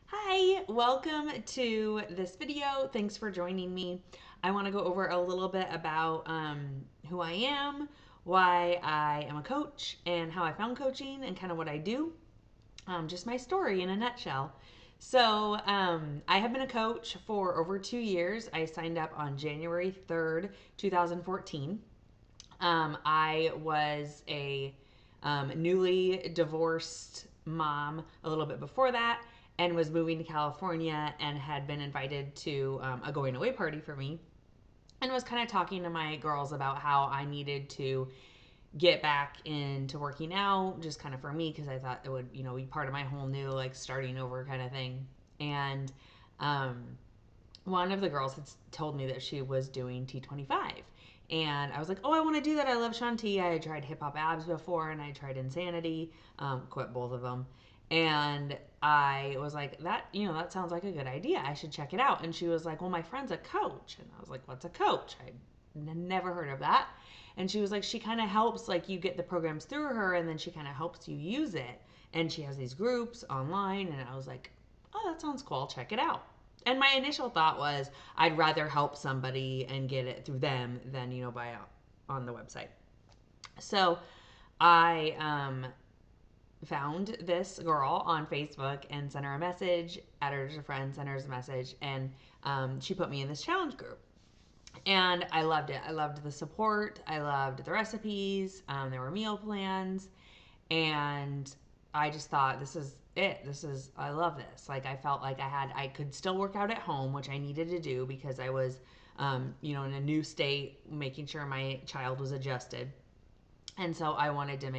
Hi, welcome to this video. Thanks for joining me. I want to go over a little bit about who I am, why I am a coach, and how I found coaching and kind of what I do. Just my story in a nutshell. I have been a coach for over 2 years. I signed up on January 3rd, 2014. I was a newly divorced mom a little bit before that and was moving to California and had been invited to a going away party for me and was kind of talking to my girls about how I needed to get back into working out just kind of for me because I thought it would, be part of my whole new like starting over kind of thing. And um, one of the girls had told me that she was doing T25. And I was like, oh, I want to do that. I love Shanti. I tried hip hop abs before and I tried insanity, quit both of them. And I was like, that sounds like a good idea. I should check it out. And she was like, well, my friend's a coach. And I was like, what's a coach? I never heard of that. And she was like, she kind of helps, like, you get the programs through her and then she kind of helps you use it. And she has these groups online. And I was like, oh, that sounds cool. I'll check it out. And my initial thought was I'd rather help somebody and get it through them than, buy out on the website. So I found this girl on Facebook and sent her a message, added her as a friend, sent her a message, and she put me in this challenge group. And I loved it. I loved the support. I loved the recipes. There were meal plans. And I just thought, this is it. I love this. Like, I felt like I could still work out at home, which I needed to do because I was, in a new state, making sure my child was adjusted. And so I wanted to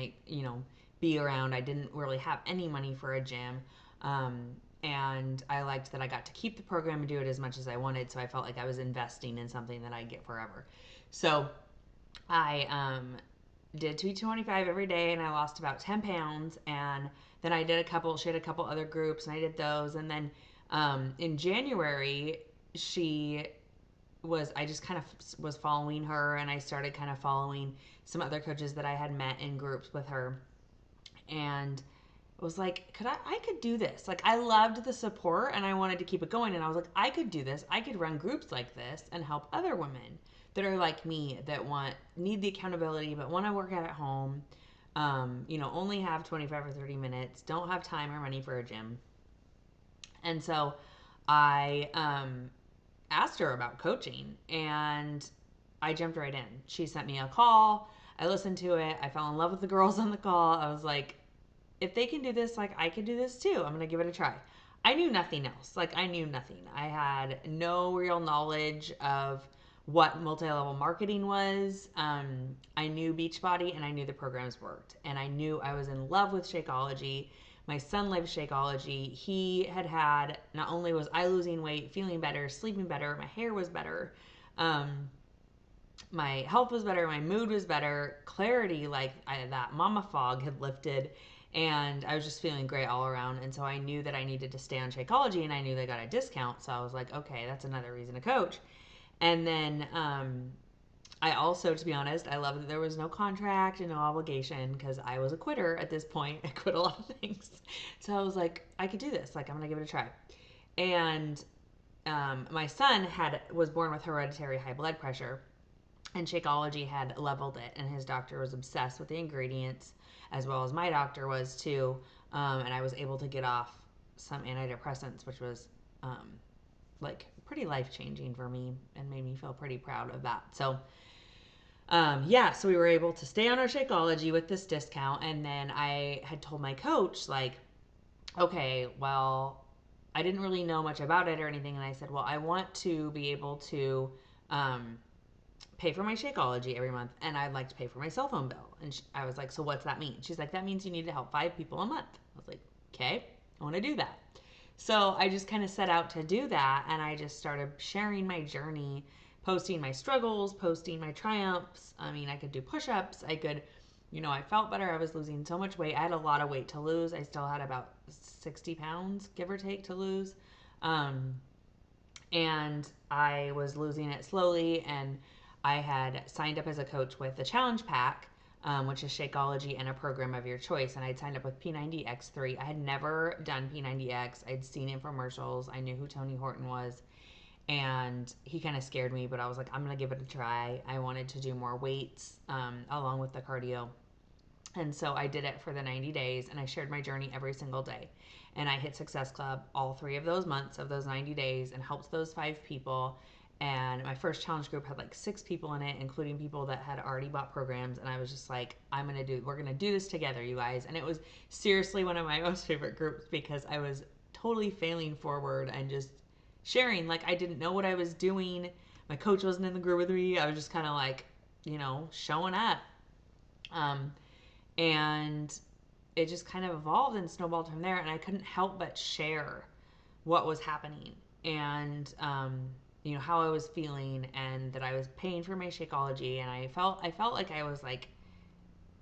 be around. I didn't really have any money for a gym. And I liked that I got to keep the program and do it as much as I wanted. So I felt like I was investing in something that I'd get forever. So I did 225 every day and I lost about 10 pounds. And then she had a couple other groups and I did those. And then in January, I just kind of was following her and I started kind of following some other coaches that I had met in groups with her. And it was like, I could do this. Like, I loved the support and I wanted to keep it going. And I was like, I could do this. I could run groups like this and help other women that are like me that need the accountability but want to work out at home. Only have 25 or 30 minutes, don't have time or money for a gym. And so I asked her about coaching and I jumped right in. She sent me a call. I listened to it. I fell in love with the girls on the call. I was like, if they can do this, like, I can do this too. I'm going to give it a try. I knew nothing else. Like, I knew nothing. I had no real knowledge of what multi-level marketing was. I knew Beachbody and I knew the programs worked. And I knew I was in love with Shakeology. My son lives Shakeology. He had not only was I losing weight, feeling better, sleeping better, my hair was better. My health was better, my mood was better, clarity, that mama fog had lifted, and I was just feeling great all around. And so I knew that I needed to stay on Shakeology, and I knew they got a discount. So I was like, okay, that's another reason to coach. And then I also, to be honest, I love that there was no contract and no obligation because I was a quitter at this point. I quit a lot of things. So I was like, I could do this. Like, I'm going to give it a try. And my son was born with hereditary high blood pressure and Shakeology had leveled it, and his doctor was obsessed with the ingredients, as well as my doctor was too. And I was able to get off some antidepressants, which was like pretty life changing for me and made me feel pretty proud of that. So we were able to stay on our Shakeology with this discount, and then I had told my coach, like, okay, well, I didn't really know much about it or anything, and I said, well, I want to be able to pay for my Shakeology every month, and I'd like to pay for my cell phone bill. And I was like, so what's that mean? She's like, that means you need to help 5 people a month. I was like, okay, I want to do that. So I just kind of set out to do that, and I just started sharing my journey, posting my struggles, posting my triumphs. I mean, I could do push-ups. I felt better. I was losing so much weight. I had a lot of weight to lose. I still had about 60 pounds, give or take, to lose. And I was losing it slowly, and I had signed up as a coach with the challenge pack, which is Shakeology and a program of your choice. And I'd signed up with P90X3. I had never done P90X. I'd seen infomercials. I knew who Tony Horton was. And he kind of scared me, but I was like, I'm going to give it a try. I wanted to do more weights along with the cardio. And so I did it for the 90 days, and I shared my journey every single day. And I hit Success Club all 3 of those months of those 90 days and helped those 5 people. And my first challenge group had like 6 people in it, including people that had already bought programs. And I was just like, we're going to do this together, you guys. And it was seriously one of my most favorite groups because I was totally failing forward and just sharing. Like, I didn't know what I was doing. My coach wasn't in the group with me. I was just kind of like, showing up. And it just kind of evolved and snowballed from there. And I couldn't help but share what was happening and, how I was feeling and that I was paying for my Shakeology. And I felt like I was like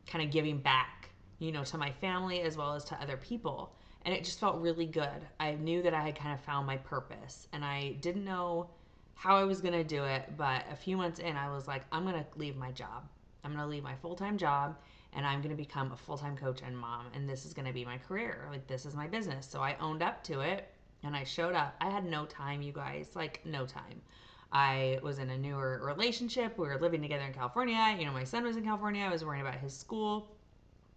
kind of giving back, to my family as well as to other people. And it just felt really good. I knew that I had kind of found my purpose, and I didn't know how I was going to do it. But a few months in, I was like, I'm going to leave my job. I'm going to leave my full-time job, and I'm going to become a full-time coach and mom. And this is going to be my career. Like, this is my business. So I owned up to it, and I showed up. I had no time, you guys, like no time. I was in a newer relationship. We were living together in California. My son was in California. I was worrying about his school.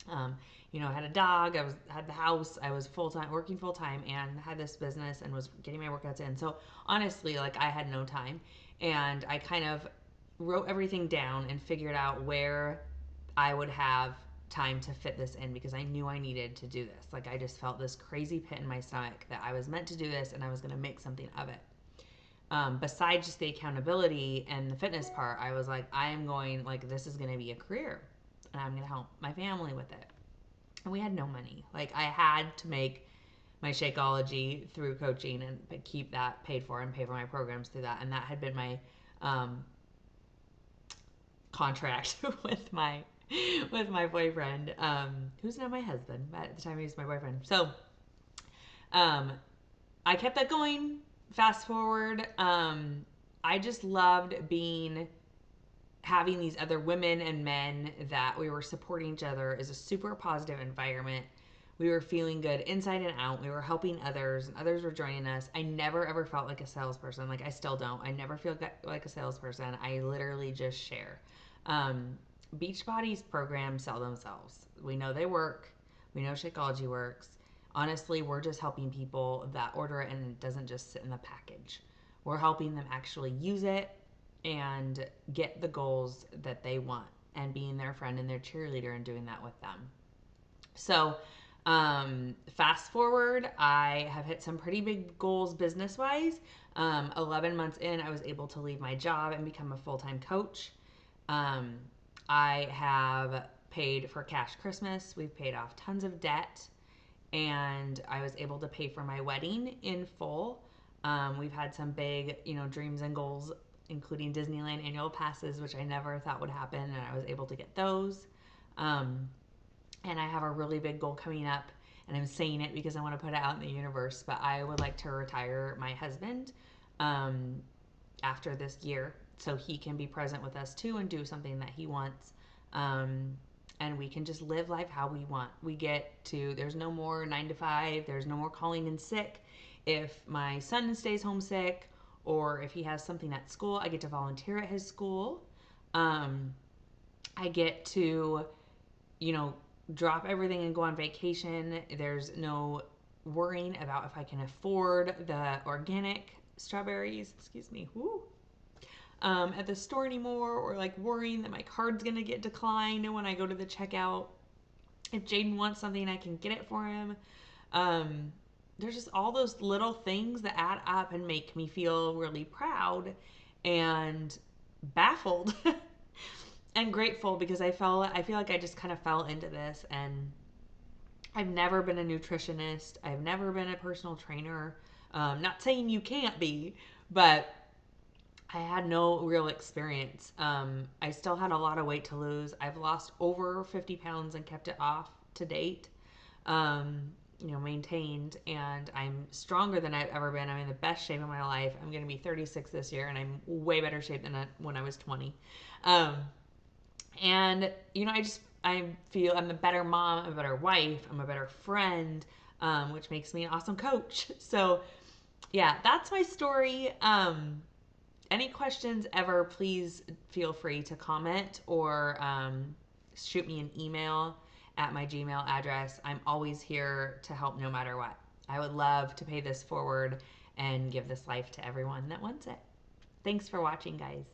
I had a dog. Had the house. I was working full time, and had this business and was getting my workouts in. So honestly, like, I had no time, and I kind of wrote everything down and figured out where I would have time to fit this in because I knew I needed to do this. Like, I just felt this crazy pit in my stomach that I was meant to do this and I was going to make something of it. Besides just the accountability and the fitness part, I was like, this is going to be a career, and I'm going to help my family with it. And we had no money. Like, I had to make my Shakeology through coaching and keep that paid for and pay for my programs through that. And that had been my contract with my boyfriend, who's now my husband, but at the time he was my boyfriend. So I kept that going. Fast forward, I just loved having these other women and men that we were supporting each other. Is a super positive environment. We were feeling good inside and out. We were helping others, and others were joining us. I never ever felt like a salesperson. Like, I still don't. I never feel like a salesperson. I literally just share. Beachbody's programs sell themselves. We know they work. We know Shakeology works. Honestly, we're just helping people that order it, and it doesn't just sit in the package. We're helping them actually use it and get the goals that they want, and being their friend and their cheerleader and doing that with them. So fast forward, I have hit some pretty big goals business-wise. 11 months in, I was able to leave my job and become a full-time coach. I have paid for Cash Christmas. We've paid off tons of debt, and I was able to pay for my wedding in full. We've had some big, dreams and goals, including Disneyland annual passes, which I never thought would happen, and I was able to get those. And I have a really big goal coming up, and I'm saying it because I want to put it out in the universe, but I would like to retire my husband after this year, so he can be present with us too and do something that he wants. And we can just live life how we want. There's no more 9 to 5. There's no more calling in sick. If my son stays homesick, or if he has something at school, I get to volunteer at his school. I get to, drop everything and go on vacation. There's no worrying about if I can afford the organic strawberries, at the store anymore, or like worrying that my card's gonna get declined when I go to the checkout. If Jaden wants something, I can get it for him. There's just all those little things that add up and make me feel really proud and baffled and grateful, because I feel like I just kind of fell into this, and I've never been a nutritionist. I've never been a personal trainer. Not saying you can't be, but I had no real experience. I still had a lot of weight to lose. I've lost over 50 pounds and kept it off to date, maintained, and I'm stronger than I've ever been. I'm in the best shape of my life. I'm going to be 36 this year, and I'm way better shape than when I was 20. And, I just I feel I'm a better mom, I'm a better wife, I'm a better friend, which makes me an awesome coach. So, yeah, that's my story. Any questions ever, please feel free to comment or shoot me an email at my Gmail address. I'm always here to help no matter what. I would love to pay this forward and give this life to everyone that wants it. Thanks for watching, guys.